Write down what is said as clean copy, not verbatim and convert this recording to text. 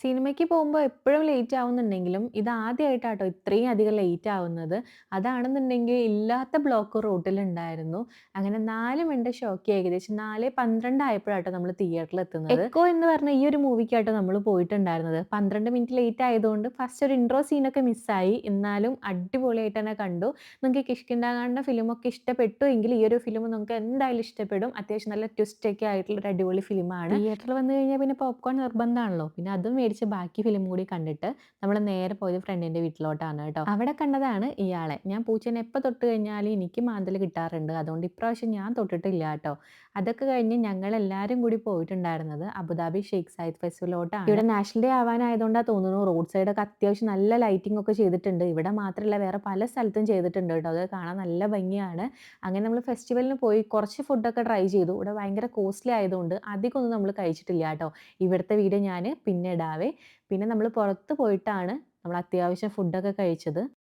സിനിമയ്ക്ക് പോകുമ്പോ എപ്പഴും ലേറ്റ് ആവുന്നുണ്ടെങ്കിലും, ഇത് ആദ്യമായിട്ടാട്ടോ ഇത്രയും അധികം ലേറ്റ് ആവുന്നത്. അതാണെന്നുണ്ടെങ്കിൽ ഇല്ലാത്ത ബ്ലോക്ക് റോട്ടിലുണ്ടായിരുന്നു. അങ്ങനെ 4 മിനിറ്റ് ഷോയ്ക്ക് ഏകദേശം 4:12 ആയപ്പോഴാട്ടോ നമ്മള് തിയേറ്ററിലെത്തുന്നത്. എക്കോ എന്ന് പറഞ്ഞ ഈ ഒരു മൂവിക്കാട്ടോ നമ്മള് പോയിട്ടുണ്ടായിരുന്നത്. 12 മിനിറ്റ് ലേറ്റ് ആയതുകൊണ്ട് ഫസ്റ്റ് ഒരു ഇൻട്രോ സീനൊക്കെ മിസ്സായി. എന്നാലും അടിപൊളിയായിട്ട് തന്നെ കണ്ടു. നിങ്ങൾക്ക് കിഷ്കിന്ധാ ഫിലിമൊക്കെ ഇഷ്ടപ്പെട്ടു എങ്കിൽ ഈ ഒരു ഫിലിം നിങ്ങൾക്ക് എന്തായാലും ഇഷ്ടപ്പെടും. അത്യാവശ്യം നല്ല ട്വിസ്റ്റൊക്കെ ആയിട്ടുള്ള ഒരു അടിപൊളി ഫിലിമാണ്. തിയേറ്ററിൽ വന്നു കഴിഞ്ഞാൽ പിന്നെ പോപ്കോൺ നിർബന്ധമാണല്ലോ. പിന്നെ അതും മേടിച്ച് ബാക്കി ഫിലിം കൂടി കണ്ടിട്ട് നമ്മള് നേരെ പോയത് ഫ്രണ്ടിന്റെ വീട്ടിലോട്ടാണ് കേട്ടോ. അവിടെ കണ്ടതാണ് ഇയാളെ. ഞാൻ പൂച്ചേനെ എപ്പോ തൊട്ട് കഴിഞ്ഞാലും എനിക്ക് മാന്തല് കിട്ടാറുണ്ട്. അതുകൊണ്ട് ഇപ്രാവശ്യം ഞാൻ തൊട്ടിട്ടില്ല ട്ടോ. അതൊക്കെ കഴിഞ്ഞ് ഞങ്ങളെല്ലാരും കൂടി പോയിട്ടുണ്ടായിരുന്നത് അബുദാബി ഷെയ്ഖ് സായിദ് ഫെസ്റ്റിവലോട്ടാണ്. ഇവിടെ നാഷണൽ ഡേ ആവാനായതുകൊണ്ടാ തോന്നുന്നു റോഡ് സൈഡൊക്കെ അത്യാവശ്യം നല്ല ലൈറ്റിംഗ് ഒക്കെ ചെയ്തിട്ടുണ്ട്. ഇവിടെ മാത്രമല്ല വേറെ പല സ്ഥലത്തും ചെയ്തിട്ടുണ്ട് കേട്ടോ. അത് കാണാൻ നല്ല ഭംഗിയാണ്. അങ്ങനെ നമ്മൾ ഫെസ്റ്റിവലിന് പോയി കുറച്ച് ഫുഡൊക്കെ ട്രൈ ചെയ്തു. ഇവിടെ ഭയങ്കര കോസ്റ്റ്ലി ആയതുകൊണ്ട് അധികമൊന്നും നമ്മൾ കഴിച്ചിട്ടില്ല ട്ടോ. ഇവിടുത്തെ വീഡിയോ ഞാൻ പിന്നെ ഇടാവേ. പിന്നെ നമ്മൾ പുറത്ത് പോയിട്ടാണ് നമ്മൾ അത്യാവശ്യം ഫുഡൊക്കെ കഴിച്ചത്.